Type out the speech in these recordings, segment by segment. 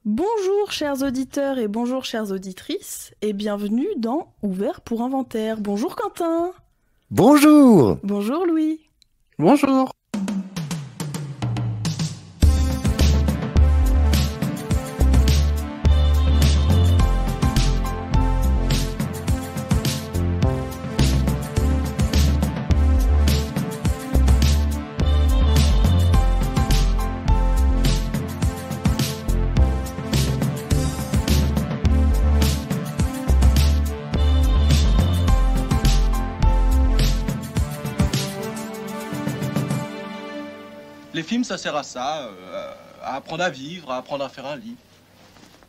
Bonjour chers auditeurs et bonjour chères auditrices et bienvenue dans Ouvert pour Inventaire. Bonjour Quentin. Bonjour. Bonjour Louis. Bonjour. Les films, ça sert à ça, à apprendre à vivre, à apprendre à faire un lit.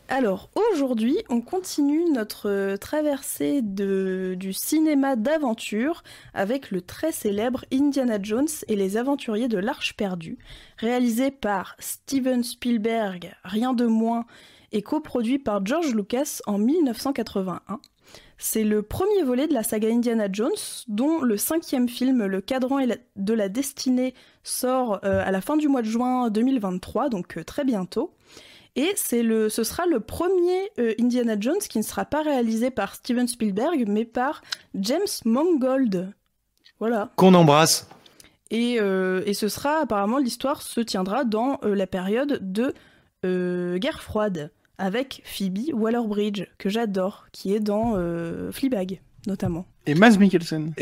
Alors aujourd'hui, on continue notre traversée du cinéma d'aventure avec le très célèbre Indiana Jones et les aventuriers de l'Arche perdue, réalisé par Steven Spielberg, rien de moins, et coproduit par George Lucas en 1981. C'est le premier volet de la saga Indiana Jones, dont le 5e film, Le Cadran de la Destinée, sort à la fin du mois de juin 2023, donc très bientôt. Et ce sera le premier Indiana Jones qui ne sera pas réalisé par Steven Spielberg, mais par James Mangold. Voilà. Qu'on embrasse. Et ce sera, apparemment, l'histoire se tiendra dans la période de guerre froide, avec Phoebe Waller-Bridge, que j'adore, qui est dans Fleabag, notamment. Et Mads Mikkelsen.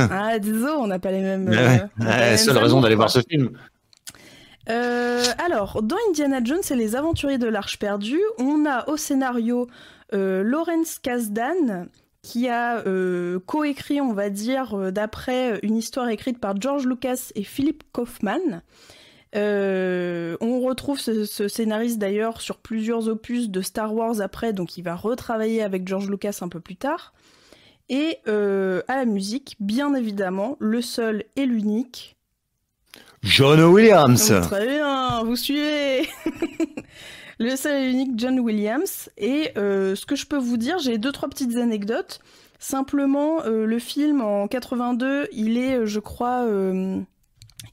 Ah, désolé, on n'a pas les mêmes... seule raison d'aller voir ce film. Alors, dans Indiana Jones et les aventuriers de l'Arche perdue, on a au scénario Lawrence Kasdan, qui a coécrit, on va dire, d'après une histoire écrite par George Lucas et Philip Kaufman. On retrouve ce scénariste d'ailleurs sur plusieurs opus de Star Wars après, donc il va retravailler avec George Lucas un peu plus tard. Et à la musique, bien évidemment, le seul et l'unique... John Williams. Oh, très bien, vous suivez. Le seul et l'unique John Williams. Et ce que je peux vous dire, j'ai 2-3 petites anecdotes. Simplement, le film en 82, il est, je crois...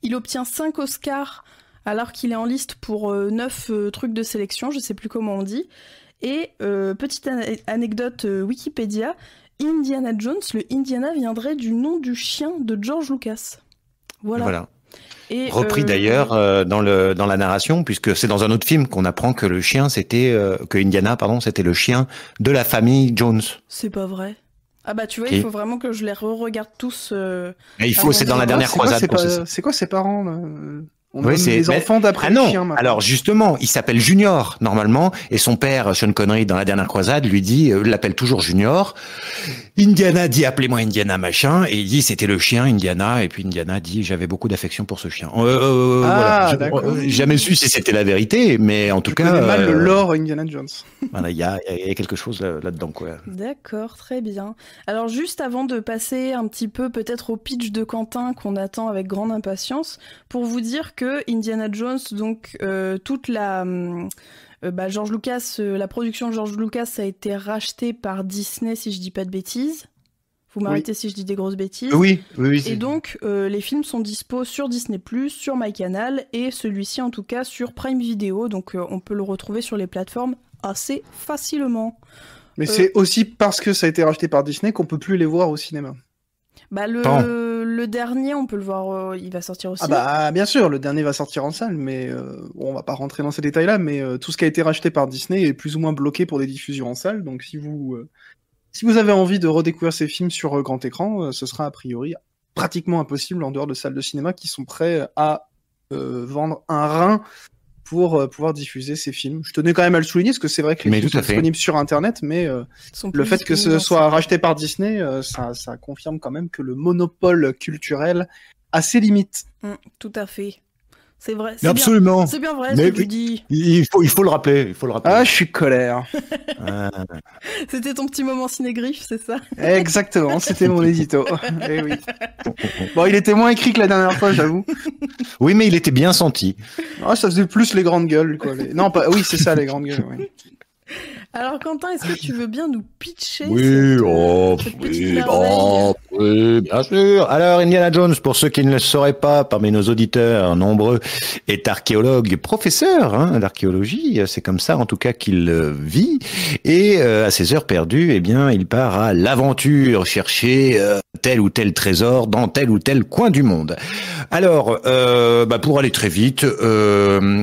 il obtient 5 Oscars alors qu'il est en liste pour 9 trucs de sélection, je sais plus comment on dit. Et petite anecdote Wikipédia, Indiana Jones, le Indiana viendrait du nom du chien de George Lucas. Voilà. Et, repris d'ailleurs dans la narration, puisque c'est dans un autre film qu'on apprend que le chien c'était c'était le chien de la famille Jones. C'est pas vrai. Ah bah tu vois, il faut vraiment que je les re-regarde tous. C'est dans la dernière croisade. C'est quoi ses parents là On oui, nomme les enfants d'après le chien maintenant. Alors justement, il s'appelle Junior normalement, et son père, Sean Connery, dans la dernière croisade, lui dit, l'appelle toujours Junior. Indiana dit appelez-moi Indiana machin, et il dit c'était le chien Indiana, et puis Indiana dit j'avais beaucoup d'affection pour ce chien. Voilà. Jamais su si c'était la vérité, mais en tout cas. Je connais mal le lore Indiana Jones. Voilà, il y a quelque chose là-dedans quoi. D'accord, très bien. Alors juste avant de passer un petit peu peut-être au pitch de Quentin qu'on attend avec grande impatience, pour vous dire que Indiana Jones, donc toute la George Lucas, la production de George Lucas a été rachetée par Disney, si je dis pas de bêtises. Vous m'arrêtez si je dis des grosses bêtises. Oui. Et donc les films sont dispo sur Disney+, sur MyCanal et celui-ci en tout cas sur Prime Video, donc on peut le retrouver sur les plateformes assez facilement. Mais c'est aussi parce que ça a été racheté par Disney qu'on peut plus les voir au cinéma. Bah le dernier, on peut le voir, il va sortir aussi. Ah bah bien sûr, le dernier va sortir en salle, mais on va pas rentrer dans ces détails-là, mais tout ce qui a été racheté par Disney est plus ou moins bloqué pour des diffusions en salle, donc si vous avez envie de redécouvrir ces films sur grand écran, ce sera a priori pratiquement impossible en dehors de salles de cinéma qui sont prêts à vendre un rein pour pouvoir diffuser ces films. Je tenais quand même à le souligner, parce que c'est vrai que les films sont disponibles sur Internet, mais le fait que ce soit racheté par Disney, ça confirme quand même que le monopole culturel a ses limites. Tout à fait. C'est vrai. Absolument. C'est bien vrai ce que tu dis. Il faut le rappeler. Ah, je suis colère. C'était ton petit moment ciné-griffe, c'est ça? Exactement, c'était mon édito. Eh oui. Bon, il était moins écrit que la dernière fois, j'avoue. Oui, mais il était bien senti. Ah, ça faisait plus les grandes gueules, quoi. Non, pas. Oui, c'est ça, les grandes gueules. Oui. Alors Quentin, est-ce que tu veux bien nous pitcher Oui, cette petite merveille oui, bien sûr. Alors, Indiana Jones, pour ceux qui ne le sauraient pas, parmi nos auditeurs nombreux, est archéologue, professeur d'archéologie. C'est comme ça, en tout cas, qu'il vit. Et à ses heures perdues, eh bien, il part à l'aventure, chercher tel ou tel trésor dans tel ou tel coin du monde. Alors, pour aller très vite,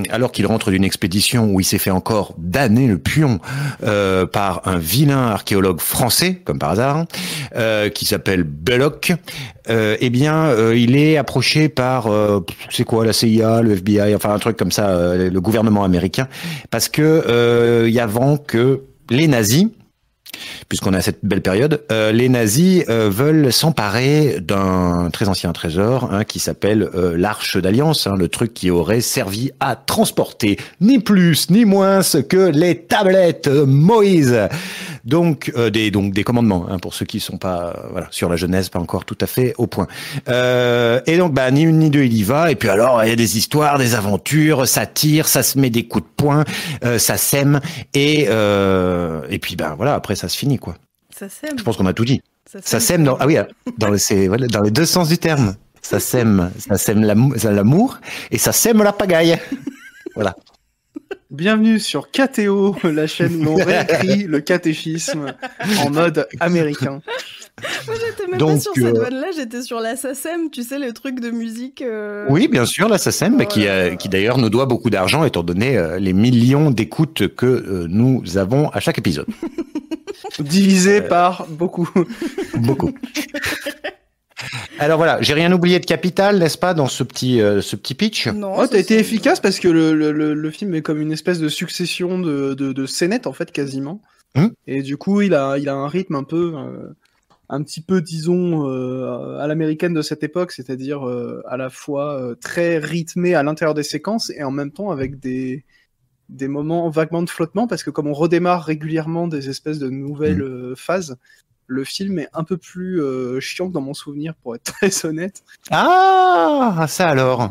alors qu'il rentre d'une expédition où il s'est fait encore damner le pion par un vilain archéologue français, comme par hasard, qui s'appelle Belloc, il est approché par, c'est quoi, la CIA, le FBI, enfin un truc comme ça, le gouvernement américain, parce que avant que les nazis, puisqu'on a cette belle période, les nazis veulent s'emparer d'un très ancien trésor qui s'appelle l'Arche d'Alliance, le truc qui aurait servi à transporter ni plus ni moins que les tablettes Moïse. Donc des commandements pour ceux qui sont pas sur la Genèse, pas encore tout à fait au point. Et donc ni une ni deux, il y va. Et puis alors il y a des histoires, des aventures, ça tire, ça se met des coups de poing, ça sème et puis après ça se finit quoi. Ça sème. Je pense qu'on a tout dit. Ça sème dans dans les deux sens du terme. Ça sème l'amour et ça sème la pagaille. Voilà. Bienvenue sur KTO, la chaîne où on réécrit le catéchisme en mode américain. Moi, j'étais même pas sur cette vanne-là, j'étais sur la SACEM, tu sais, le truc de musique. Oui, bien sûr, la SACEM, qui d'ailleurs nous doit beaucoup d'argent, étant donné les millions d'écoutes que nous avons à chaque épisode. Divisé par beaucoup. Beaucoup. Alors voilà, j'ai rien oublié de capital, n'est-ce pas, dans ce petit pitch? Non, t'as été efficace parce que le film est comme une espèce de succession de scénettes, en fait, quasiment. Et du coup, il a un rythme un petit peu, disons, à l'américaine de cette époque, c'est-à-dire à la fois très rythmé à l'intérieur des séquences et en même temps avec des moments vaguement de flottement, parce que comme on redémarre régulièrement des espèces de nouvelles phases, le film est un peu plus chiant que dans mon souvenir, pour être très honnête. Ah, ça alors. En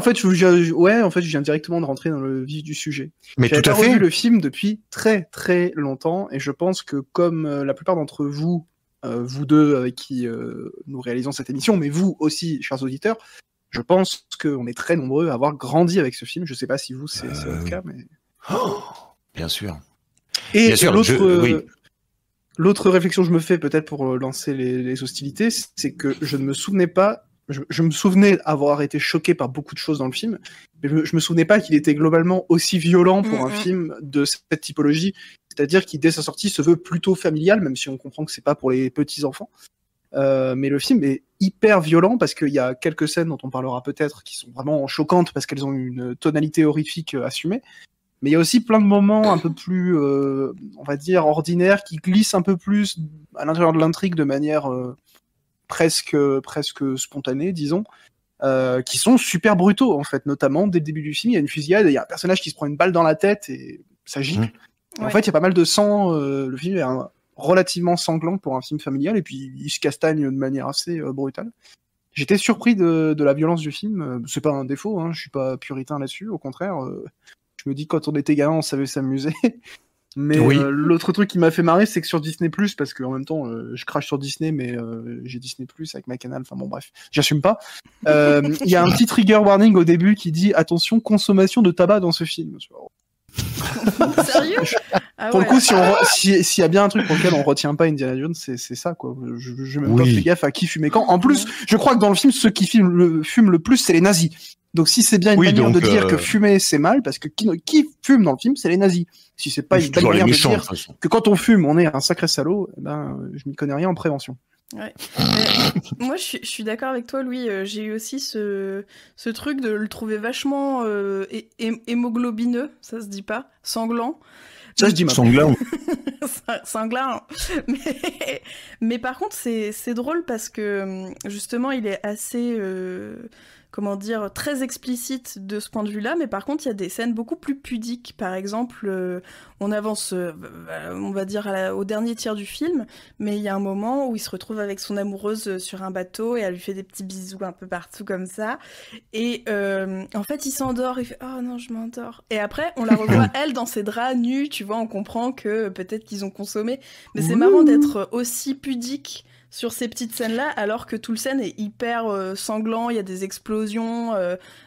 fait, je viens directement de rentrer dans le vif du sujet. Mais J'avais tout à pas fait. revu le film depuis très très longtemps, et je pense que comme la plupart d'entre vous, vous deux avec qui nous réalisons cette émission, mais vous aussi, chers auditeurs, je pense qu'on est très nombreux à avoir grandi avec ce film. Je sais pas si vous, c'est votre cas, mais... Bien sûr. Et bien sûr, l'autre réflexion que je me fais, peut-être pour lancer les hostilités, c'est que je ne me souvenais pas, je me souvenais avoir été choqué par beaucoup de choses dans le film, mais je me souvenais pas qu'il était globalement aussi violent pour un film de cette typologie, c'est-à-dire qu'il, dès sa sortie, se veut plutôt familial, même si on comprend que c'est pas pour les petits-enfants. Mais le film est hyper violent parce qu'il y a quelques scènes dont on parlera peut-être qui sont vraiment choquantes parce qu'elles ont une tonalité horrifique assumée. Mais il y a aussi plein de moments un peu plus, on va dire, ordinaires, qui glissent un peu plus à l'intérieur de l'intrigue de manière presque spontanée, disons, qui sont super brutaux, en fait. Notamment, dès le début du film, il y a une fusillade, il y a un personnage qui se prend une balle dans la tête et ça gicle. En fait, il y a pas mal de sang. Le film est relativement sanglant pour un film familial, et puis il se castagne de manière assez brutale. J'étais surpris de la violence du film. C'est pas un défaut, je suis pas puritain là-dessus, au contraire. Je me dis, quand on était gamin, on savait s'amuser. Mais l'autre truc qui m'a fait marrer, c'est que sur Disney+, parce qu'en même temps, je crache sur Disney, mais j'ai Disney+, avec ma canal, enfin bon bref, j'assume pas. Il y a un petit trigger warning au début qui dit, attention, consommation de tabac dans ce film. Sérieux? Pour le coup, s'il y a bien un truc pour lequel on retient pas Indiana Jones, c'est ça, quoi. Je même pas fait gaffe à qui fumait quand. En plus, je crois que dans le film, ceux qui fument le plus, c'est les nazis. Donc si c'est bien une manière de dire que fumer c'est mal, parce que qui fume dans le film, c'est les nazis. Si c'est pas une bonne manière de dire que quand on fume, on est un sacré salaud, je m'y connais rien en prévention. Ouais. Moi, je suis d'accord avec toi, Louis. J'ai eu aussi ce truc de le trouver vachement hémoglobineux, ça se dit pas, sanglant. Ça se dit mal. Sanglant. Sanglant. Mais par contre, c'est drôle parce que justement, il est assez comment dire, très explicite de ce point de vue-là, mais par contre, il y a des scènes beaucoup plus pudiques. Par exemple, on avance, on va dire, au dernier tiers du film, mais il y a un moment où il se retrouve avec son amoureuse sur un bateau et elle lui fait des petits bisous un peu partout comme ça. Et en fait, il s'endort, il fait « Oh non, je m'endors ». Et après, on la revoit, elle, dans ses draps nus, tu vois, on comprend que peut-être qu'ils ont consommé. Mais c'est marrant d'être aussi pudique sur ces petites scènes-là, alors que tout le scène est hyper sanglant, il y a des explosions,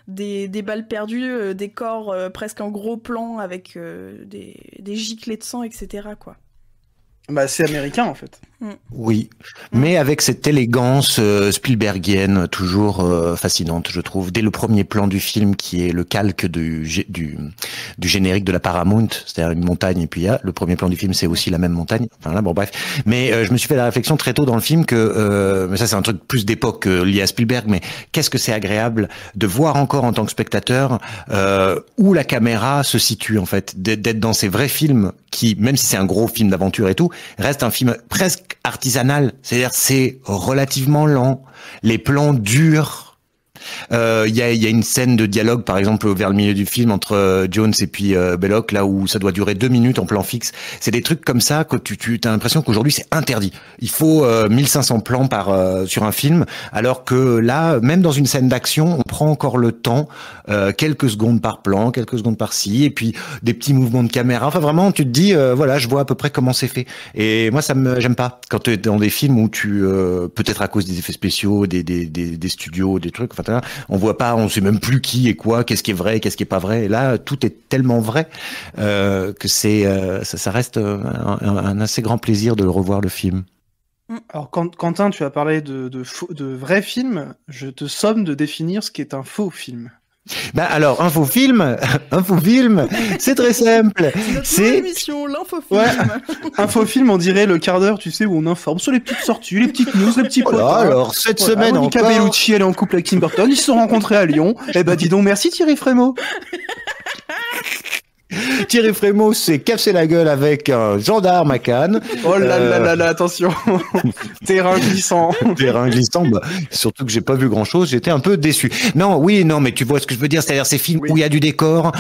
des balles perdues, des corps presque en gros plan avec des giclées de sang, etc. quoi. Bah, c'est américain, en fait. Oui, mais avec cette élégance Spielbergienne toujours fascinante, je trouve. Dès le premier plan du film, qui est le calque du générique de la Paramount, c'est-à-dire une montagne, et puis le premier plan du film, c'est aussi la même montagne. Enfin là, bon bref. Mais je me suis fait la réflexion très tôt dans le film que, mais ça c'est un truc plus d'époque lié à Spielberg, mais qu'est-ce que c'est agréable de voir encore en tant que spectateur où la caméra se situe en fait, d'être dans ces vrais films qui, même si c'est un gros film d'aventure et tout, reste un film presque artisanal, c'est-à-dire c'est relativement lent, les plans durent. Il y a une scène de dialogue, par exemple, vers le milieu du film entre Jones et puis Belloc, là où ça doit durer 2 minutes en plan fixe. C'est des trucs comme ça que tu as l'impression qu'aujourd'hui c'est interdit. Il faut 1500 plans sur un film, alors que là, même dans une scène d'action, on prend encore le temps, quelques secondes par plan, quelques secondes par-ci, et puis des petits mouvements de caméra. Enfin vraiment, tu te dis, voilà, je vois à peu près comment c'est fait. Et moi, j'aime pas quand tu es dans des films où peut-être à cause des effets spéciaux, des studios, des trucs, enfin, on voit pas, on sait même plus qui est quoi, qu'est-ce qui est vrai, qu'est-ce qui est pas vrai. Et là, tout est tellement vrai que ça reste un assez grand plaisir de le revoir le film. Alors Quentin, tu as parlé de vrais films. Je te somme de définir ce qu'est un faux film. Alors, un faux film, c'est très simple. C'est l'émission, l'infofilm. Ouais, un faux film, on dirait le quart d'heure, tu sais, où on informe sur les petites sorties, les petites news, les petits potes. Alors, cette semaine Monica encore... Bellucci, elle est en couple avec Tim Burton, ils se sont rencontrés à Lyon. Eh ben, dis donc, merci Thierry Frémaux. Thierry Frémaux s'est cassé la gueule avec un gendarme à Cannes. Oh là là là, attention. Terrain glissant. Terrain glissant, surtout que j'ai pas vu grand chose, j'étais un peu déçu. Non, mais tu vois ce que je veux dire, c'est-à-dire ces films où il y a du décor,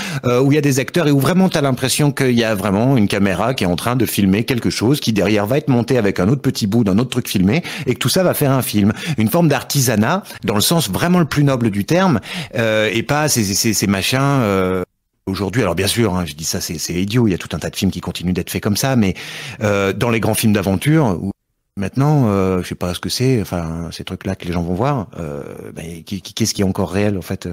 où il y a des acteurs et où vraiment t'as l'impression qu'il y a vraiment une caméra qui est en train de filmer quelque chose qui derrière va être monté avec un autre petit bout d'un autre truc filmé et que tout ça va faire un film. Une forme d'artisanat dans le sens vraiment le plus noble du terme et pas ces machins... Aujourd'hui, alors bien sûr, je dis ça, c'est idiot. Il y a tout un tas de films qui continuent d'être faits comme ça, mais dans les grands films d'aventure, maintenant, je sais pas ce que c'est. Enfin, ces trucs-là que les gens vont voir, qu'est-ce qui est encore réel en fait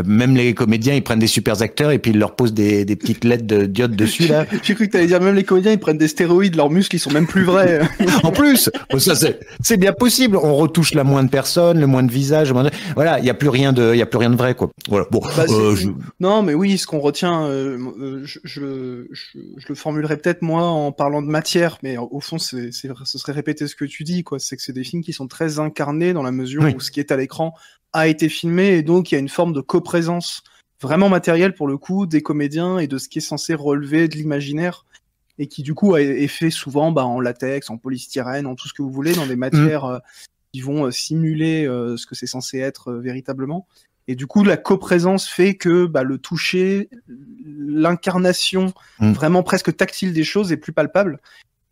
Même les comédiens, ils prennent des super acteurs et puis ils leur posent des petites lettres de diode dessus là. J'ai cru que t'allais dire même les comédiens, ils prennent des stéroïdes, leurs muscles, ils sont même plus vrais. En plus, ça c'est bien possible. On retouche la moindre personne, le moins de visage, voilà, il y a plus rien de vrai quoi. Voilà. Bon, non, mais oui, ce qu'on retient, je le formulerai peut-être moi en parlant de matière, mais au fond, ce serait répéter ce que tu dis, quoi. C'est que c'est des films qui sont très incarnés dans la mesure où ce qui est à l'écran a été filmé et donc il y a une forme de coprésence vraiment matérielle pour le coup des comédiens et de ce qui est censé relever de l'imaginaire et qui du coup est fait souvent en latex, en polystyrène, en tout ce que vous voulez, dans des matières qui vont simuler ce que c'est censé être véritablement. Et du coup, la coprésence fait que le toucher, l'incarnation vraiment presque tactile des choses est plus palpable.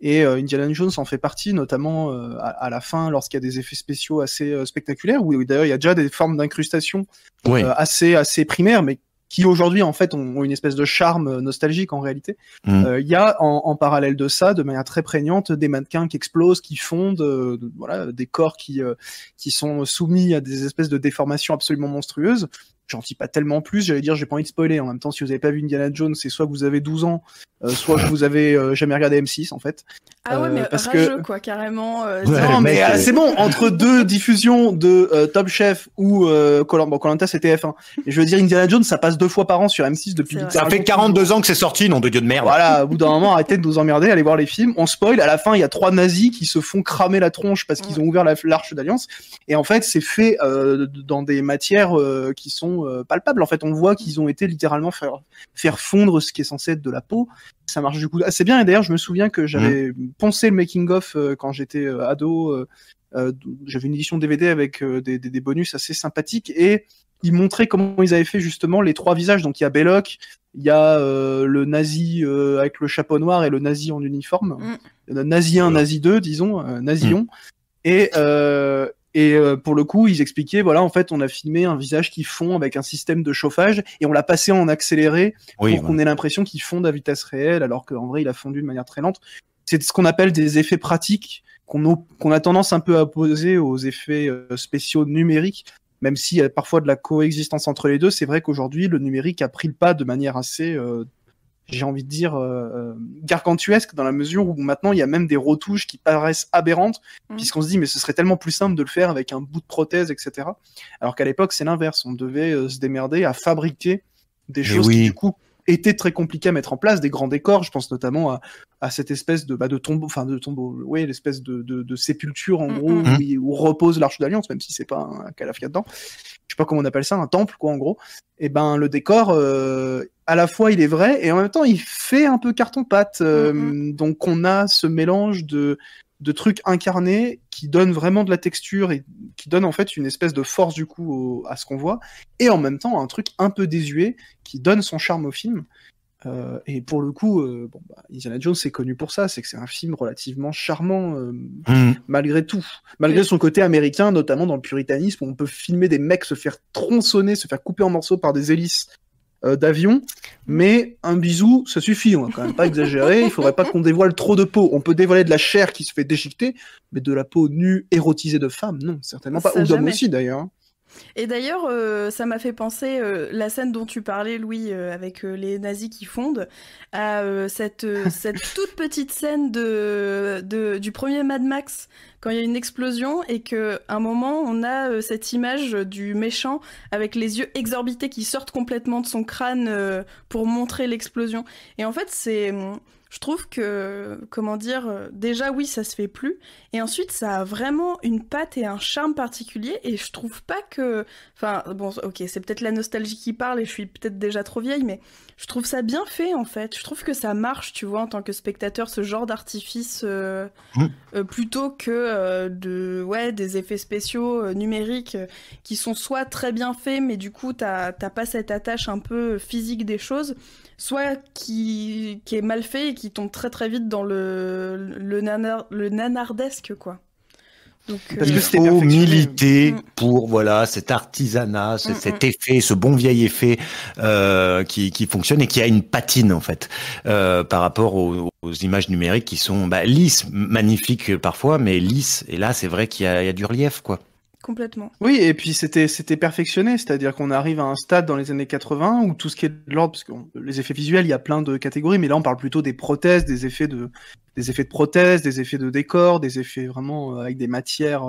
Et Indiana Jones en fait partie, notamment à la fin, lorsqu'il y a des effets spéciaux assez spectaculaires, où d'ailleurs il y a déjà des formes d'incrustation assez primaires, mais qui aujourd'hui en fait ont une espèce de charme nostalgique en réalité. Il y a en parallèle de ça, de manière très prégnante, des mannequins qui explosent, qui fondent, des corps qui sont soumis à des espèces de déformations absolument monstrueuses. J'en dis pas tellement plus, j'allais dire, j'ai pas envie de spoiler. En même temps, si vous avez pas vu Indiana Jones, c'est soit que vous avez 12 ans, soit que vous avez jamais regardé M6, en fait. Ah ouais, mais parce rageux, quoi, carrément. Non, mais c'est bon, entre deux diffusions de Top Chef ou Koh-Lanta, c'est TF1. Et je veux dire, Indiana Jones, ça passe 2 fois par an sur M6 depuis... Ça fait 42 ans que c'est sorti, nom de Dieu de merde. Voilà, au bout d'un moment, arrêtez de nous emmerder, allez voir les films. On spoil, à la fin, il y a 3 nazis qui se font cramer la tronche parce qu'ils ont ouvert l'Arche d'Alliance. Et en fait, c'est fait dans des matières qui sont palpables. En fait, on voit qu'ils ont été littéralement faire fondre ce qui est censé être de la peau. Ça marche du coup assez bien. Et d'ailleurs, je me souviens que j'avais poncé le making-of quand j'étais ado. J'avais une édition DVD avec des bonus assez sympathiques. Et ils montraient comment ils avaient fait justement les 3 visages. Donc il y a Belloc, il y a le nazi avec le chapeau noir et le nazi en uniforme. Nazi 1, nazi 2, disons, nazion. Et pour le coup, ils expliquaient, voilà, en fait, on a filmé un visage qui fond avec un système de chauffage et on l'a passé en accéléré pour qu'on ait l'impression qu'il fonde à vitesse réelle, alors qu'en vrai, il a fondu de manière très lente. C'est ce qu'on appelle des effets pratiques qu'on a tendance un peu à opposer aux effets spéciaux numériques, même s'il y a parfois de la coexistence entre les deux. C'est vrai qu'aujourd'hui, le numérique a pris le pas de manière assez... j'ai envie de dire gargantuesque, dans la mesure où maintenant il y a même des retouches qui paraissent aberrantes, puisqu'on se dit mais ce serait tellement plus simple de le faire avec un bout de prothèse, etc. Alors qu'à l'époque c'est l'inverse, on devait se démerder à fabriquer des choses qui du coup étaient très compliquées à mettre en place, des grands décors. Je pense notamment à cette espèce de tombeau, oui, l'espèce de sépulture en gros où repose l'Arche d'Alliance, même si c'est pas un calaf qu'il y a dedans. Je sais pas comment on appelle ça, un temple quoi en gros. Et ben le décor à la fois il est vrai et en même temps il fait un peu carton-pâte. Donc on a ce mélange de trucs incarnés qui donnent vraiment de la texture et qui donnent en fait une espèce de force du coup à ce qu'on voit, et en même temps un truc un peu désuet qui donne son charme au film. Et pour le coup, Indiana Jones c'est connu pour ça, c'est que c'est un film relativement charmant malgré tout, malgré son côté américain, notamment dans le puritanisme où on peut filmer des mecs se faire tronçonner, se faire couper en morceaux par des hélices d'avion, mais un bisou ça suffit, on va quand même pas exagérer, il faudrait pas qu'on dévoile trop de peau. On peut dévoiler de la chair qui se fait déchiqueter, mais de la peau nue érotisée de femme, non, certainement pas, ou d'homme aussi d'ailleurs. Et d'ailleurs, ça m'a fait penser, la scène dont tu parlais, Louis, avec les nazis qui fondent, à cette toute petite scène du premier Mad Max, quand il y a une explosion et qu'à un moment, on a cette image du méchant avec les yeux exorbités qui sortent complètement de son crâne pour montrer l'explosion. Et en fait, je trouve que, comment dire, déjà oui, ça se fait plus, et ensuite ça a vraiment une patte et un charme particulier, et je trouve pas que... Enfin, bon, ok, c'est peut-être la nostalgie qui parle, et je suis peut-être déjà trop vieille, mais je trouve ça bien fait, en fait. Je trouve que ça marche, tu vois, en tant que spectateur, ce genre d'artifice, plutôt que des effets spéciaux numériques qui sont soit très bien faits, mais du coup, t'as pas cette attache un peu physique des choses, soit qui est mal fait et qui tombe très très vite dans le nanardesque, quoi. Donc, parce que il faut militer pour cet artisanat, cet effet, ce bon vieil effet qui fonctionne et qui a une patine en fait par rapport aux images numériques qui sont lisses, magnifiques parfois, mais lisses. Et là, c'est vrai qu'il y a du relief, quoi. Complètement. Oui, et puis c'était perfectionné, c'est-à-dire qu'on arrive à un stade dans les années 80 où tout ce qui est de l'ordre, parce que les effets visuels, il y a plein de catégories, mais là on parle plutôt des prothèses, des effets de prothèses, des effets de décor, des effets vraiment avec des matières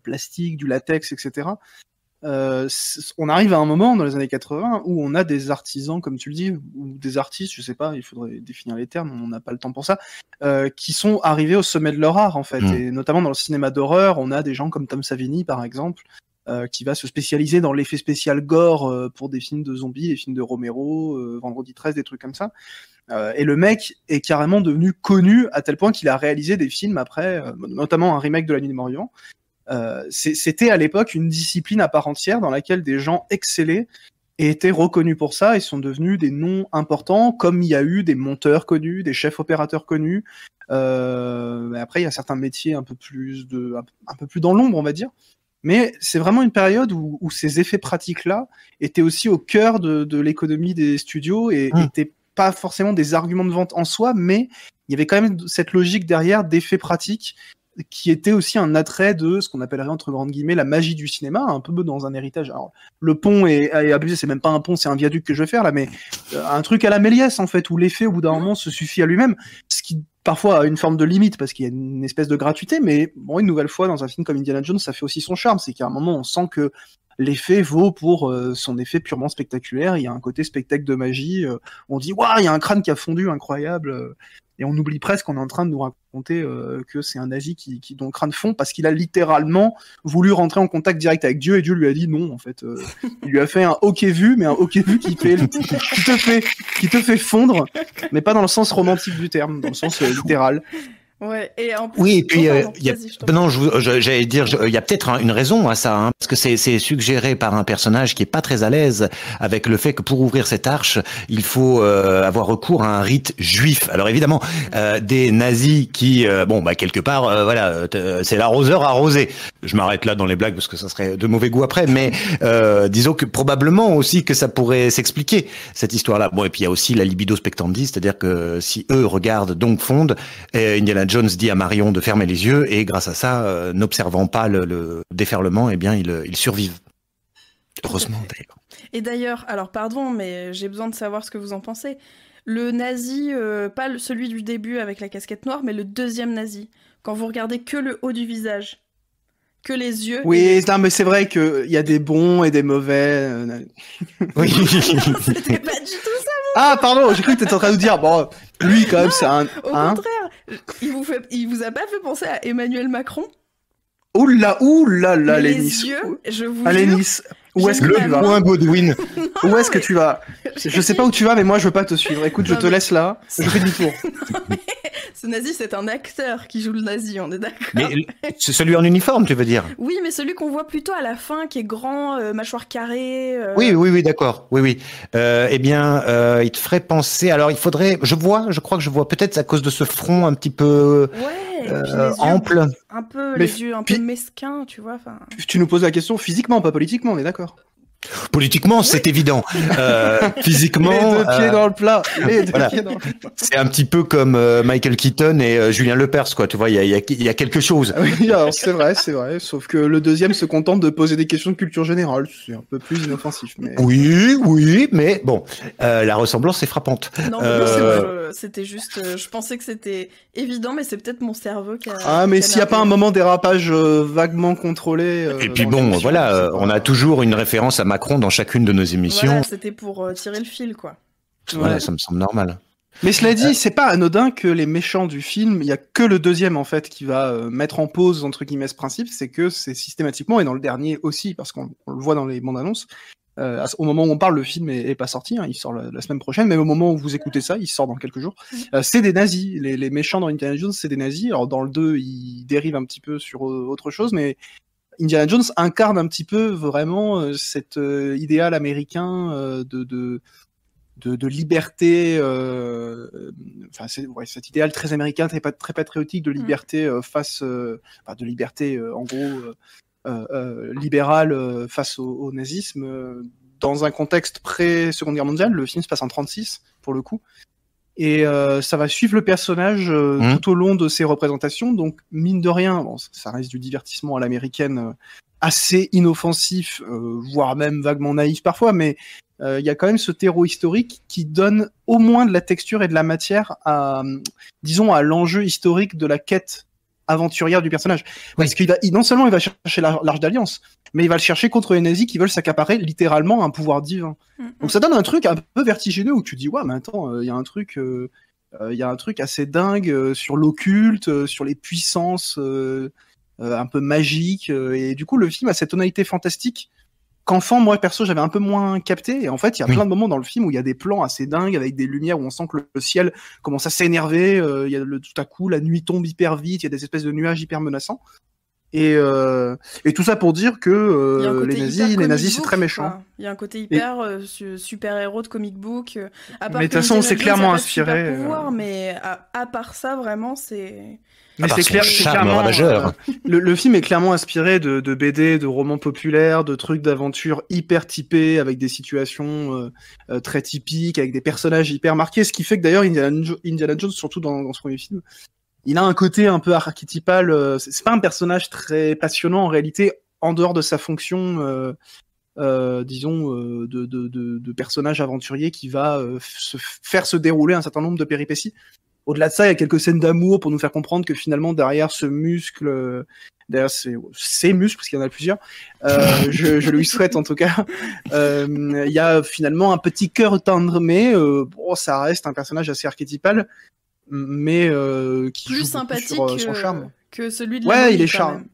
plastiques, du latex, etc. On arrive à un moment dans les années 80 où on a des artisans, comme tu le dis, ou des artistes, je sais pas, il faudrait définir les termes, on n'a pas le temps pour ça, qui sont arrivés au sommet de leur art en fait, et notamment dans le cinéma d'horreur, on a des gens comme Tom Savini par exemple, qui va se spécialiser dans l'effet spécial gore pour des films de zombies, des films de Romero, Vendredi 13, des trucs comme ça. Et le mec est carrément devenu connu à tel point qu'il a réalisé des films après, notamment un remake de La Nuit des Morts Vivants. C'était à l'époque une discipline à part entière dans laquelle des gens excellaient et étaient reconnus pour ça et sont devenus des noms importants, comme il y a eu des monteurs connus, des chefs opérateurs connus. Après, il y a certains métiers un peu plus dans l'ombre, on va dire. Mais c'est vraiment une période où ces effets pratiques-là étaient aussi au cœur de l'économie des studios et étaient pas forcément des arguments de vente en soi, mais il y avait quand même cette logique derrière d'effets pratiques qui était aussi un attrait de ce qu'on appellerait entre grandes guillemets la magie du cinéma, un peu dans un héritage. Alors, le pont est abusé, c'est même pas un pont, c'est un viaduc que je vais faire là, mais un truc à la Méliès en fait, où l'effet au bout d'un moment se suffit à lui-même, ce qui parfois a une forme de limite parce qu'il y a une espèce de gratuité, mais bon, une nouvelle fois dans un film comme Indiana Jones, ça fait aussi son charme, c'est qu'à un moment on sent que l'effet vaut pour son effet purement spectaculaire. Il y a un côté spectacle de magie. On dit waouh, il y a un crâne qui a fondu, incroyable. Et on oublie presque qu'on est en train de nous raconter que c'est un nazi dont le crâne fond parce qu'il a littéralement voulu rentrer en contact direct avec Dieu et Dieu lui a dit non en fait. Il lui a fait un ok vu, mais un ok vu qui te fait fondre, mais pas dans le sens romantique du terme, dans le sens littéral. Ouais, et en plus... Oui, et puis pardon, il y a, vas-y, je t'en prie. non, j'allais dire, il y a peut-être une raison à ça, hein, parce que c'est suggéré par un personnage qui est pas très à l'aise avec le fait que pour ouvrir cette arche, il faut avoir recours à un rite juif. Alors évidemment, des nazis qui, bon, bah quelque part, voilà, c'est l'arroseur arrosé. Je m'arrête là dans les blagues parce que ça serait de mauvais goût après, mais disons que probablement aussi que ça pourrait s'expliquer cette histoire-là. Bon, et puis il y a aussi la libido spectandi, c'est-à-dire que si eux regardent donc fondent, Indiana Jones dit à Marion de fermer les yeux et grâce à ça, n'observant pas le déferlement, eh bien ils survivent. Heureusement d'ailleurs. Et d'ailleurs, alors pardon, mais j'ai besoin de savoir ce que vous en pensez. Le nazi, pas celui du début avec la casquette noire, mais le deuxième nazi. Quand vous regardez que le haut du visage, que les yeux... Oui, non, mais c'est vrai qu'il y a des bons et des mauvais. Oui. C'était pas du tout ça. Ah, pardon, j'ai cru que t'étais en train de nous dire, bon, lui, quand même, c'est un... Au contraire, il vous a pas fait penser à Emmanuel Macron? Ouh là, Mais les Lénis. yeux, je vous Allez, jure... Nice. Où est-ce que j'ai tu une vas? Point Baudouin. Où est-ce que tu vas? Je sais pas où tu vas, mais moi, je veux pas te suivre. Écoute, je Non, te mais- laisse là. Je fais demi-tour. Ce nazi, c'est un acteur qui joue le nazi, on est d'accord? Mais c'est celui en uniforme, tu veux dire? Oui, mais celui qu'on voit plutôt à la fin, qui est grand, mâchoire carrée... Oui, d'accord. Oui. Eh bien, il te ferait penser. Alors, il faudrait. Je crois que je vois peut-être à cause de ce front un petit peu Ouais, et puis les yeux ample. un peu, Mais les yeux un peu mesquins, tu vois, enfin... Tu nous poses la question physiquement, pas politiquement, on est d'accord. Politiquement, c'est évident. Physiquement, Les deux pieds dans le plat. Les deux voilà. pieds dans le plat. c'est un petit peu comme Michael Keaton et Julien Lepers, quoi. Tu vois, il y a quelque chose. Ah oui, alors c'est vrai. Sauf que le deuxième se contente de poser des questions de culture générale. C'est un peu plus inoffensif. Mais... Oui, mais bon, la ressemblance est frappante. Non, mais c'est vrai, c'était juste... je pensais que c'était évident, mais c'est peut-être mon cerveau qui a... Ah, mais qui a s'il n'y a pas un merdé. moment dérapage vaguement contrôlé. Et puis dans bon, l'émission, voilà, c'est pas- on a toujours une référence à Macron dans chacune de nos émissions. Voilà, c'était pour tirer le fil, quoi. Voilà, Ouais. ça me semble normal. Mais cela dit, c'est pas anodin que les méchants du film, il y a que le deuxième en fait qui va mettre en pause entre guillemets ce principe, c'est que c'est systématiquement, et dans le dernier aussi, parce qu'on le voit dans les bandes annonces, au moment où on parle, le film est pas sorti, hein, il sort la semaine prochaine, mais au moment où vous écoutez ça, il sort dans quelques jours. C'est des nazis, les méchants dans Indiana Jones, c'est des nazis. Alors dans le 2, ils dérivent un petit peu sur autre chose, mais Indiana Jones incarne un petit peu vraiment cet idéal américain de liberté, enfin cet idéal très américain, très patriotique de liberté de liberté en gros libérale face au nazisme dans un contexte pré-Seconde Guerre mondiale. Le film se passe en 36 pour le coup. Et ça va suivre le personnage tout au long de ses représentations. Donc, mine de rien, bon, ça reste du divertissement à l'américaine assez inoffensif, voire même vaguement naïf parfois, mais il y a quand même ce terreau historique qui donne au moins de la texture et de la matière à, disons, à l'enjeu historique de la quête aventurière du personnage. Parce qu'il non seulement il va chercher l'Arche d'Alliance, mais il va le chercher contre les nazis qui veulent s'accaparer littéralement un pouvoir divin. Donc ça donne un truc un peu vertigineux où tu dis ouais mais attends, il y a un truc assez dingue sur l'occulte, sur les puissances un peu magiques, et du coup le film a cette tonalité fantastique qu'enfant, moi perso, j'avais un peu moins capté. Et en fait, il y a plein de moments dans le film où il y a des plans assez dingues avec des lumières où on sent que le ciel commence à s'énerver. Il y a tout à coup, la nuit tombe hyper vite. Il y a des espèces de nuages hyper menaçants. Et tout ça pour dire que les nazis, c'est très méchant. Il y a un côté hyper super-héros de comic book. À part mais de toute façon, c'est clairement inspiré. Mais à part ça, vraiment, c'est... Mais c'est clairement le film est clairement inspiré de BD, de romans populaires, de trucs d'aventure hyper typés avec des situations très typiques, avec des personnages hyper marqués. Ce qui fait que d'ailleurs Indiana Jones, surtout dans ce premier film, il a un côté un peu archétypal. C'est pas un personnage très passionnant en réalité, en dehors de sa fonction, disons, de personnage aventurier qui va faire se dérouler un certain nombre de péripéties. Au-delà de ça, il y a quelques scènes d'amour pour nous faire comprendre que finalement, derrière ce muscle, derrière ces muscles, parce qu'il y en a plusieurs, je lui souhaite en tout cas, il y a finalement un petit cœur tendre, mais bon, ça reste un personnage assez archétypal, mais qui plus joue sympathique sur son charme. que celui de ouais, la il est quand charmant. même.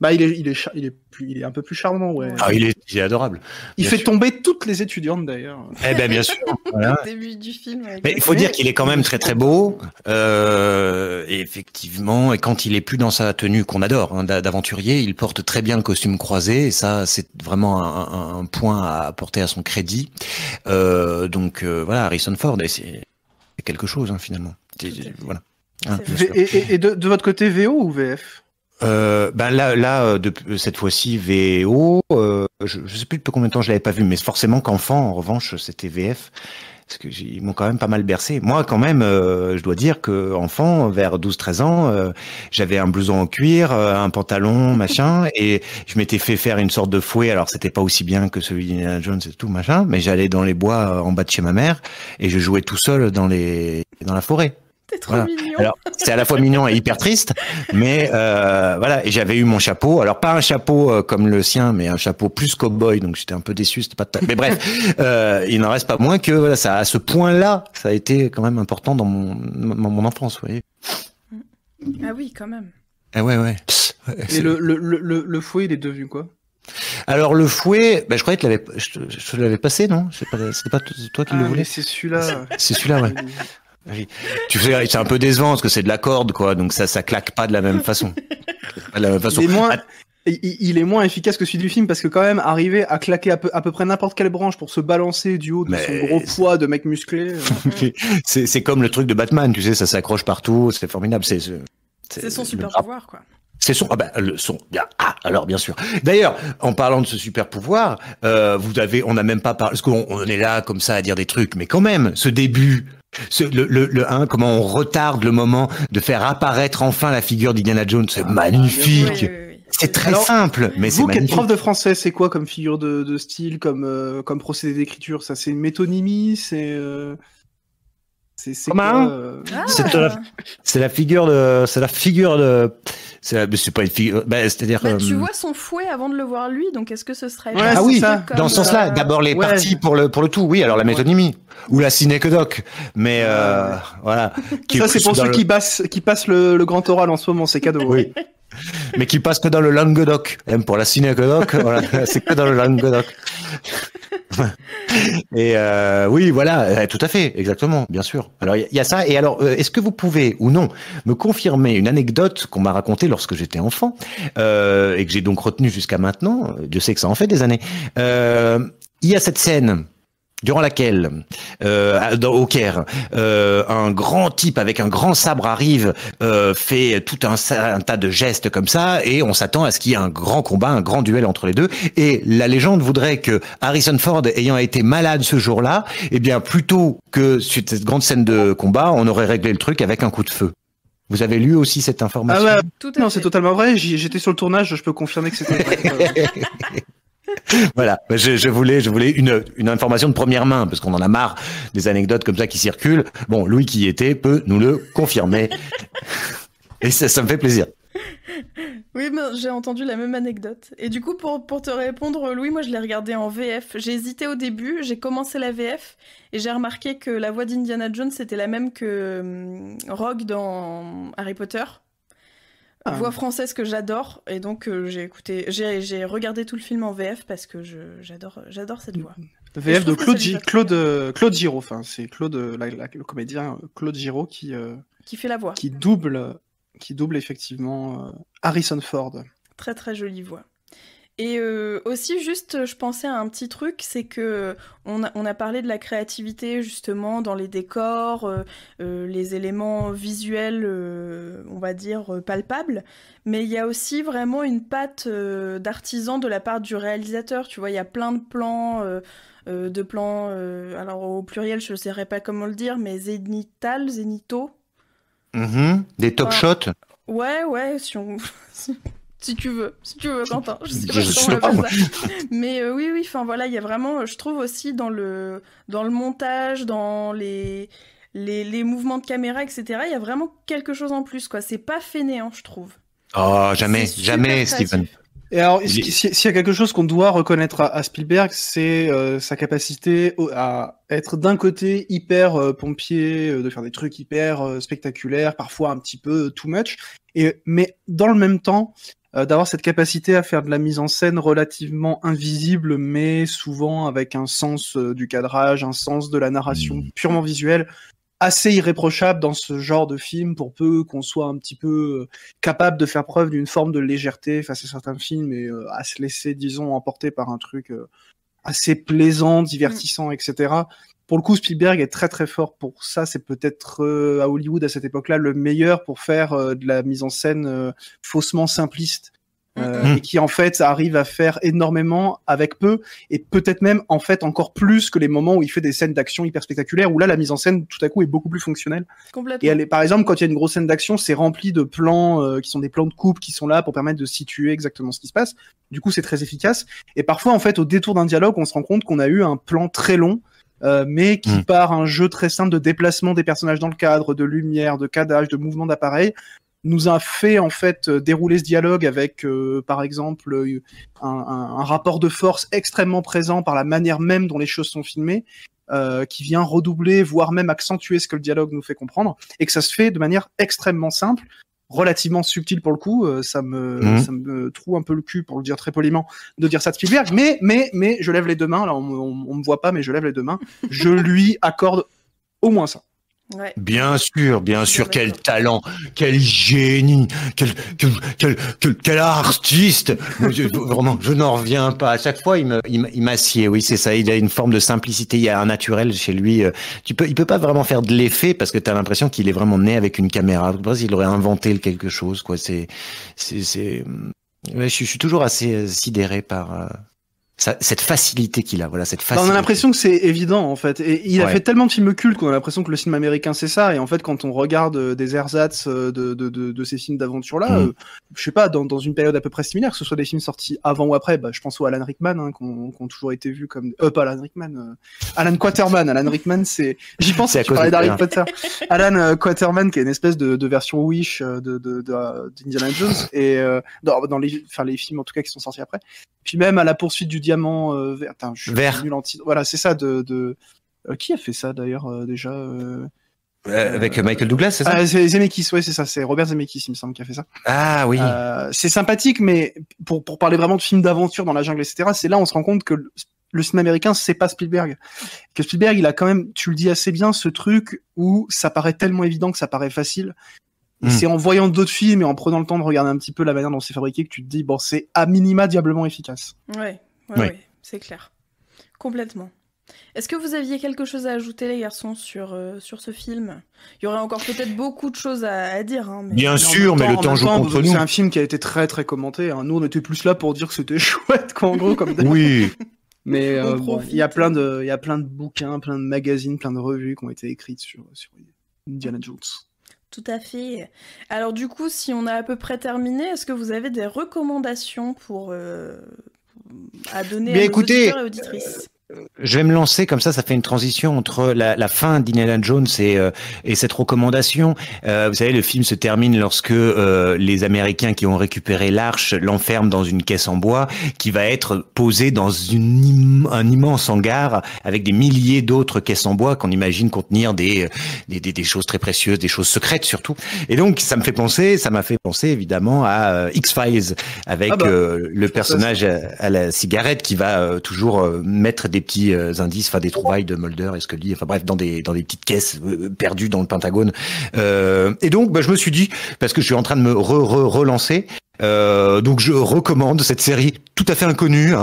Bah, il est un peu plus charmant, ouais. Ah, il est adorable. Il bien fait sûr. tomber toutes les étudiantes d'ailleurs. Eh ben, bien sûr. Voilà. Au début du film. avec Mais la- il faut dire qu'il est quand même très très beau. Et effectivement, et quand il est plus dans sa tenue qu'on adore, hein, d'aventurier, il porte très bien le costume croisé. Et ça, c'est vraiment un point à porter à son crédit. Donc voilà, Harrison Ford, et c'est quelque chose hein, finalement. Tout à fait. Voilà. Hein, C'est bien vrai. sûr. Et de votre côté, VO ou VF? Ben là, cette fois-ci VO. Je sais plus depuis combien de temps je l'avais pas vu, mais forcément qu'enfant, en revanche, c'était VF. Parce que ils m'ont quand même pas mal bercé. Moi, quand même, je dois dire que enfant, vers 12-13 ans, j'avais un blouson en cuir, un pantalon, machin, et je m'étais fait faire une sorte de fouet. Alors, c'était pas aussi bien que celui d'Indiana Jones et tout, machin, mais j'allais dans les bois en bas de chez ma mère et je jouais tout seul dans la forêt. T'es trop Voilà. mignon. Alors, c'était à la fois mignon et hyper triste, mais voilà. Et j'avais eu mon chapeau. Alors, pas un chapeau comme le sien, mais un chapeau plus cow-boy. Donc, j'étais un peu déçu. C'était pas. Mais bref, il n'en reste pas moins que voilà, ça, à ce point-là, ça a été quand même important dans mon enfance, vous voyez. Ah oui, quand même. Ah ouais, ouais. Et le fouet, il est devenu quoi? Alors le fouet, ben, je croyais que je te l'avais passé, non? C'était pas toi qui le Ah, mais voulais. c'est celui-là. C'est celui-là, ouais. Oui. Tu sais, c'est un peu décevant parce que c'est de la corde, quoi. Donc ça claque pas de la même façon. Pas de la même façon. Il est moins efficace que celui du film parce que quand même arriver à claquer à peu près n'importe quelle branche pour se balancer du haut de son gros poids de mec musclé. C'est comme le truc de Batman, tu sais, ça s'accroche partout, c'est formidable. C'est son super pouvoir, quoi. C'est son, le son. Alors bien sûr. D'ailleurs, en parlant de ce super pouvoir, on n'a même pas parlé, parce qu'on est là comme ça à dire des trucs, mais quand même, ce début, comment on retarde le moment de faire apparaître enfin la figure d'Indiana Jones, c'est magnifique. Oui. C'est très simple, mais c'est vous, qui êtes magnifique. prof de français, c'est quoi comme figure de style, comme procédé d'écriture? Ça, c'est une métonymie, c'est Comment quoi C'est la figure de, c'est pas une figure, c'est-à-dire. Tu vois son fouet avant de le voir lui, donc est-ce que ce serait Ouais, pas Ah c'est oui, ça. comme, dans ce sens-là. D'abord les ouais. parties pour le tout, oui. Alors la métonymie ou la synécodoque, mais voilà. Ça, c'est pour ceux qui passent le grand oral en ce moment, c'est cadeau. Oui. Mais qui passe que dans le Languedoc. Même pour la synécodoque, voilà, c'est que dans le Languedoc. Et oui, voilà, tout à fait, exactement, bien sûr. Alors il y a ça. Et alors, est-ce que vous pouvez ou non me confirmer une anecdote qu'on m'a racontée lorsque j'étais enfant et que j'ai donc retenue jusqu'à maintenant? Dieu sait que ça en fait des années. Il y a cette scène durant laquelle, au Caire, un grand type avec un grand sabre arrive, fait tout un tas de gestes comme ça, et on s'attend à ce qu'il y ait un grand combat, un grand duel entre les deux. Et la légende voudrait que Harrison Ford, ayant été malade ce jour-là, eh bien, plutôt que cette grande scène de combat, on aurait réglé le truc avec un coup de feu. Vous avez lu aussi cette information? Ah ouais, Tout à non, fait. c'est totalement vrai. J'étais sur le tournage, je peux confirmer que c'était vrai. Voilà, je voulais une information de première main parce qu'on en a marre des anecdotes comme ça qui circulent. Bon, Louis qui y était peut nous le confirmer et ça me fait plaisir. Oui, mais j'ai entendu la même anecdote. Et du coup, pour te répondre, Louis, moi je l'ai regardé en VF. J'ai hésité au début, j'ai commencé la VF et j'ai remarqué que la voix d'Indiana Jones c'était la même que Rogue dans Harry Potter. Voix française que j'adore, et donc j'ai regardé tout le film en VF parce que j'adore cette voix. VF de trouve que Claude Giraud, enfin c'est Claude, le comédien Claude Giraud qui fait la voix. qui double effectivement Harrison Ford. Très très jolie voix. Et aussi, juste, je pensais à un petit truc, c'est que on a parlé de la créativité justement dans les décors, les éléments visuels, on va dire palpables, mais il y a aussi vraiment une patte d'artisan de la part du réalisateur. Tu vois, il y a plein de plans, alors au pluriel, je ne saurais pas comment le dire, mais zénithaux. Des top shots. Ouais, si tu veux, Quentin. Je sais sais pas pas, comment on appelle ça. Mais oui, enfin voilà, il y a vraiment, je trouve aussi dans le montage, dans les mouvements de caméra, etc., il y a vraiment quelque chose en plus, quoi. C'est pas fainéant, je trouve. Oh, jamais, C'est super jamais, créatif. Steven. Et alors, s'il y a quelque chose qu'on doit reconnaître à Spielberg, c'est sa capacité à être d'un côté hyper pompier, de faire des trucs hyper spectaculaires, parfois un petit peu too much, mais dans le même temps, d'avoir cette capacité à faire de la mise en scène relativement invisible, mais souvent avec un sens du cadrage, un sens de la narration purement visuelle, assez irréprochable dans ce genre de film, pour peu qu'on soit un petit peu capable de faire preuve d'une forme de légèreté face à certains films et à se laisser, disons, emporter par un truc assez plaisant, divertissant, etc. Pour le coup, Spielberg est très très fort pour ça. C'est peut-être à Hollywood à cette époque-là le meilleur pour faire de la mise en scène faussement simpliste. Et qui en fait arrive à faire énormément avec peu, et peut-être même en fait encore plus que les moments où il fait des scènes d'action hyper spectaculaires, où là la mise en scène tout à coup est beaucoup plus fonctionnelle. Complètement. Et elle est, par exemple, quand il y a une grosse scène d'action, c'est rempli de plans qui sont des plans de coupe qui sont là pour permettre de situer exactement ce qui se passe. Du coup c'est très efficace, et parfois en fait au détour d'un dialogue on se rend compte qu'on a eu un plan très long mais qui par un jeu très simple de déplacement des personnages dans le cadre, de lumière, de cadage, de mouvement d'appareil, nous a fait en fait dérouler ce dialogue avec par exemple un rapport de force extrêmement présent par la manière même dont les choses sont filmées, qui vient redoubler, voire même accentuer ce que le dialogue nous fait comprendre, et que ça se fait de manière extrêmement simple, relativement subtile pour le coup. Ça me troue un peu le cul, pour le dire très poliment, de dire ça de Spielberg, mais je lève les deux mains, là on me voit pas, mais je lève les deux mains, je lui accorde au moins ça. Ouais. Bien sûr, quel talent, quel génie, quel artiste. Vraiment, je n'en reviens pas. À chaque fois, il m'assied. Oui, c'est ça. Il a une forme de simplicité. Il y a un naturel chez lui. Il peut pas vraiment faire de l'effet parce que tu as l'impression qu'il est vraiment né avec une caméra. Il aurait inventé quelque chose, quoi. Ouais, je suis toujours assez sidéré par cette facilité qu'il a, voilà, cette facilité. On a l'impression que c'est évident, en fait. Et il a fait tellement de films cultes qu'on a l'impression que le cinéma américain, c'est ça. Et en fait, quand on regarde des ersatz de ces films d'aventure-là, je sais pas, dans une période à peu près similaire, que ce soit des films sortis avant ou après, je pense au Alan Rickman, hein, qui ont toujours été vus comme... pas Alan Rickman, Alan Quaterman. Alan Rickman, c'est... J'y pense, tu parlais d'Harry Potter. Alan Quaterman, qui est une espèce de version Wish d'Indiana Jones, et dans les films, en tout cas, qui sont sortis après. Puis même à la poursuite du diamant vert. Attends, je suis nul en titre. Voilà, c'est ça qui a fait ça d'ailleurs déjà avec Michael Douglas, c'est ça? C'est Zemeckis, ouais, c'est ça. C'est Robert Zemeckis, il me semble, qui a fait ça. Ah oui. C'est sympathique, mais pour parler vraiment de films d'aventure dans la jungle, etc., c'est là on se rend compte que le cinéma américain, c'est pas Spielberg. Que Spielberg, il a quand même, tu le dis assez bien, ce truc où ça paraît tellement évident que ça paraît facile. Et c'est en voyant d'autres films et en prenant le temps de regarder un petit peu la manière dont c'est fabriqué que tu te dis, bon, c'est à minima diablement efficace. Ouais, c'est clair. Complètement. Est-ce que vous aviez quelque chose à ajouter, les garçons, sur ce film? Il y aurait encore peut-être beaucoup de choses à dire. Hein, mais... Bien sûr, mais le temps joue contre nous. C'est un film qui a été très très commenté. Hein. Nous, on était plus là pour dire que c'était chouette, quoi, en gros, comme oui. Mais il y a plein de bouquins, plein de magazines, plein de revues qui ont été écrites sur Indiana Jones. Tout à fait. Alors du coup, si on a à peu près terminé, est-ce que vous avez des recommandations à donner à nos auditeurs et auditrices? Je vais me lancer comme ça fait une transition entre la fin d'Indiana Jones et cette recommandation. Vous savez, le film se termine lorsque les Américains qui ont récupéré l'arche l'enferment dans une caisse en bois qui va être posée dans un immense hangar avec des milliers d'autres caisses en bois qu'on imagine contenir des choses très précieuses, des choses secrètes surtout. Et donc, ça m'a fait penser évidemment à X-Files avec le personnage à la cigarette qui va toujours mettre des petits indices, des trouvailles de Mulder et Scully, bref, dans des petites caisses perdues dans le Pentagone. Et donc, je me suis dit, parce que je suis en train de me relancer, donc je recommande cette série tout à fait inconnue,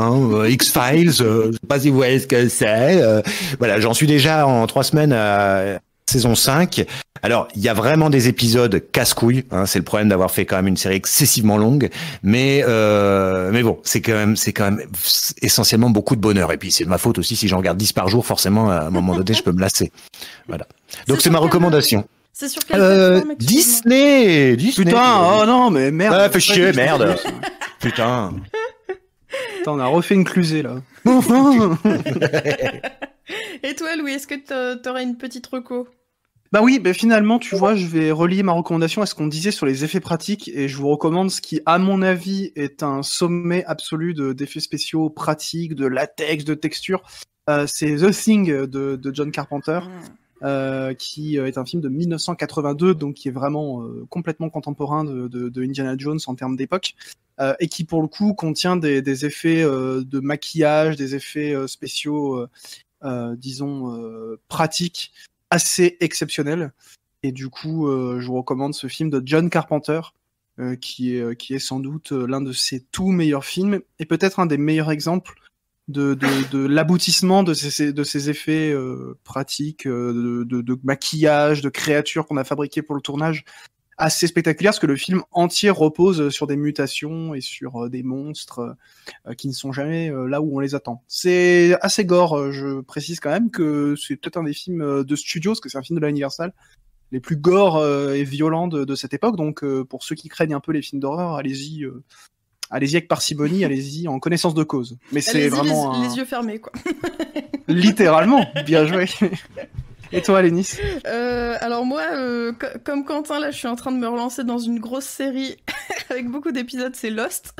X-Files. Je sais pas si vous voyez ce que c'est. Voilà, j'en suis déjà en 3 semaines à saison 5. Alors, il y a vraiment des épisodes casse-couilles, c'est le problème d'avoir fait quand même une série excessivement longue, mais bon, c'est quand même essentiellement beaucoup de bonheur. Et puis c'est de ma faute aussi si j'en regarde 10 par jour, forcément à un moment donné, je peux me lasser. Voilà. Donc c'est ma recommandation. C'est sur quelle plateforme? Disney. Putain, oh non, mais merde. Ah, fais chier, merde. Putain. Attends, on a refait une clusée là. Et toi, Louis, est-ce que t'aurais une petite reco? Bah oui, finalement, tu vois, je vais relier ma recommandation à ce qu'on disait sur les effets pratiques, et je vous recommande ce qui, à mon avis, est un sommet absolu d'effets spéciaux pratiques, de latex, de texture. C'est The Thing de John Carpenter. qui est un film de 1982, donc qui est vraiment complètement contemporain de Indiana Jones en termes d'époque, et qui pour le coup contient des effets de maquillage, des effets spéciaux, disons pratiques, assez exceptionnels. Et du coup, je vous recommande ce film de John Carpenter, qui est sans doute l'un de ses tout meilleurs films, et peut-être un des meilleurs exemples de l'aboutissement de ces effets pratiques, de maquillage, de créatures qu'on a fabriquées pour le tournage, assez spectaculaire, parce que le film entier repose sur des mutations et sur des monstres qui ne sont jamais là où on les attend. C'est assez gore, je précise quand même que c'est peut-être un des films de studio, parce que c'est un film de la Universal, les plus gore et violents de cette époque, donc pour ceux qui craignent un peu les films d'horreur, allez-y avec parcimonie, allez-y en connaissance de cause. Mais c'est vraiment les yeux fermés, quoi. Littéralement, bien joué. Et toi, Lénis? Alors moi, comme Quentin, là, je suis en train de me relancer dans une grosse série avec beaucoup d'épisodes, c'est Lost.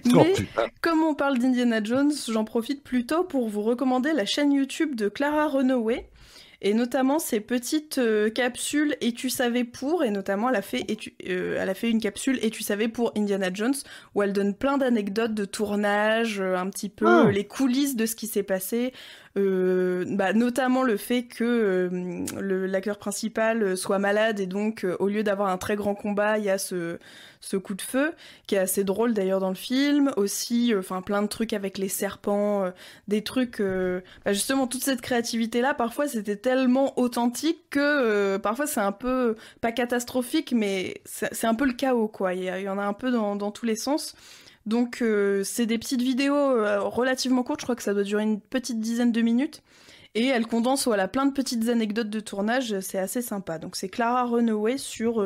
Mais comme on parle d'Indiana Jones, j'en profite plutôt pour vous recommander la chaîne YouTube de Clara Runaway, et notamment ces petites capsules Et tu savais pour, et notamment elle a fait une capsule Et tu savais pour Indiana Jones, où elle donne plein d'anecdotes de tournage, un petit peu les coulisses de ce qui s'est passé, notamment le fait que l'acteur principal soit malade, et donc au lieu d'avoir un très grand combat, il y a ce coup de feu, qui est assez drôle d'ailleurs dans le film, aussi plein de trucs avec les serpents, des trucs, justement toute cette créativité-là, parfois c'était tellement authentique que parfois c'est un peu, pas catastrophique, mais c'est un peu le chaos, quoi. Il y en a un peu dans tous les sens. Donc c'est des petites vidéos relativement courtes, je crois que ça doit durer une petite dizaine de minutes, et elle condense plein de petites anecdotes de tournage, c'est assez sympa. Donc c'est Clara Runaway sur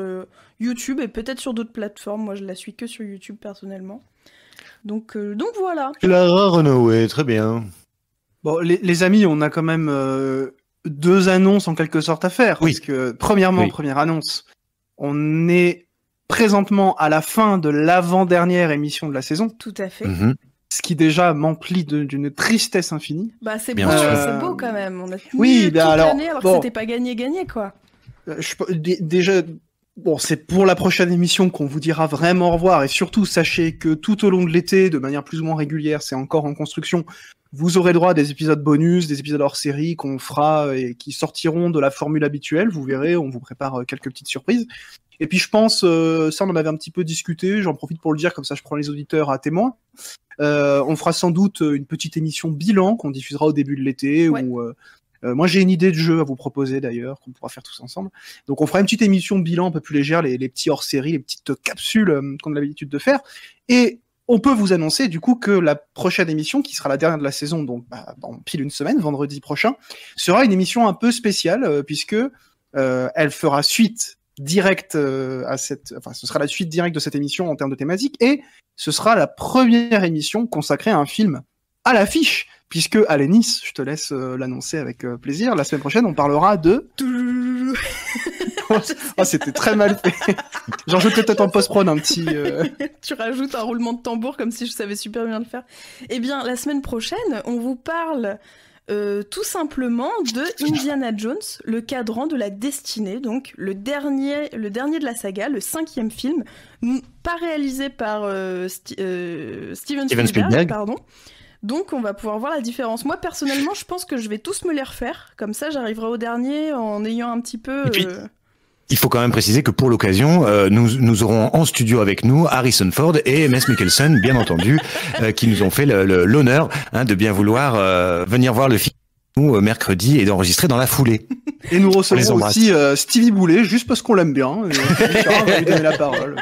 YouTube, et peut-être sur d'autres plateformes, moi je la suis que sur YouTube personnellement. Donc voilà. Clara Runaway, très bien. Bon, les amis, on a quand même 2 annonces en quelque sorte à faire. Oui. Parce que, premièrement, première annonce, on est présentement à la fin de l'avant-dernière émission de la saison. Tout à fait. Mm-hmm. Ce qui déjà m'emplit d'une tristesse infinie. C'est beau, c'est beau quand même. On a tenu toute l'année alors que c'était pas gagné, quoi. Déjà, c'est pour la prochaine émission qu'on vous dira vraiment au revoir, et surtout sachez que tout au long de l'été, de manière plus ou moins régulière, c'est encore en construction, vous aurez droit à des épisodes bonus, des épisodes hors série qu'on fera et qui sortiront de la formule habituelle. Vous verrez, on vous prépare quelques petites surprises. Et puis je pense, ça on en avait un petit peu discuté, j'en profite pour le dire, comme ça je prends les auditeurs à témoin. On fera sans doute une petite émission bilan qu'on diffusera au début de l'été, où moi j'ai une idée de jeu à vous proposer d'ailleurs, qu'on pourra faire tous ensemble. Donc on fera une petite émission bilan un peu plus légère, les petits hors-série, les petites capsules qu'on a l'habitude de faire. Et on peut vous annoncer du coup que la prochaine émission, qui sera la dernière de la saison, donc dans pile une semaine, vendredi prochain, sera une émission un peu spéciale, puisque elle fera suite directe ce sera la suite directe de cette émission en termes de thématique, et ce sera la première émission consacrée à un film à l'affiche, puisque Alénis, je te laisse l'annoncer avec plaisir, la semaine prochaine on parlera de... c'était très mal fait. J'en joue peut-être en post-prod un petit... Tu rajoutes un roulement de tambour comme si je savais super bien le faire. Eh bien, la semaine prochaine, on vous parle tout simplement de Indiana Jones, le cadran de la destinée, donc le dernier de la saga, le 5e film, pas réalisé par Steven Spielberg, pardon. Donc on va pouvoir voir la différence. Moi personnellement, je pense que je vais tous me les refaire, comme ça j'arriverai au dernier en ayant un petit peu... Et puis, il faut quand même préciser que pour l'occasion, nous aurons en studio avec nous Harrison Ford et Mads Mikkelsen, bien entendu, qui nous ont fait l'honneur de bien vouloir venir voir le film mercredi et d'enregistrer dans la foulée. Et nous recevrons aussi Stevie Boulet, juste parce qu'on l'aime bien. Richard va lui donner la parole.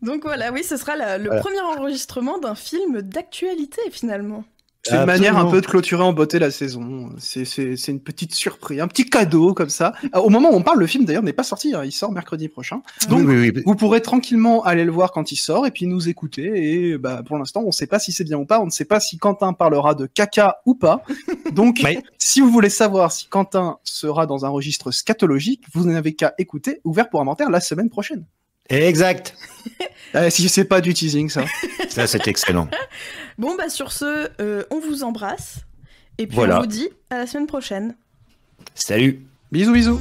Donc voilà, oui, ce sera le premier enregistrement d'un film d'actualité finalement. C'est une manière un peu de clôturer en beauté la saison. C'est une petite surprise, un petit cadeau comme ça. Au moment où on parle, le film d'ailleurs n'est pas sorti, il sort mercredi prochain. Donc vous pourrez tranquillement aller le voir quand il sort et puis nous écouter. Et pour l'instant, on ne sait pas si c'est bien ou pas. On ne sait pas si Quentin parlera de caca ou pas. Donc si vous voulez savoir si Quentin sera dans un registre scatologique, vous n'avez qu'à écouter Ouvert pour Inventaire la semaine prochaine. Exact. Si c'est pas du teasing, ça. Ça, c'est excellent. Bon, sur ce, on vous embrasse. Et puis on vous dit à la semaine prochaine. Salut. Bisous, bisous.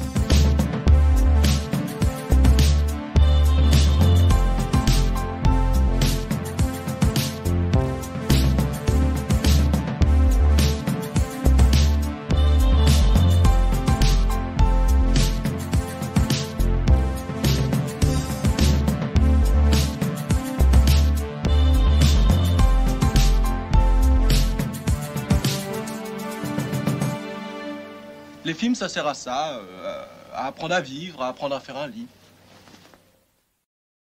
Les films, ça sert à ça, à apprendre à vivre, à apprendre à faire un lit.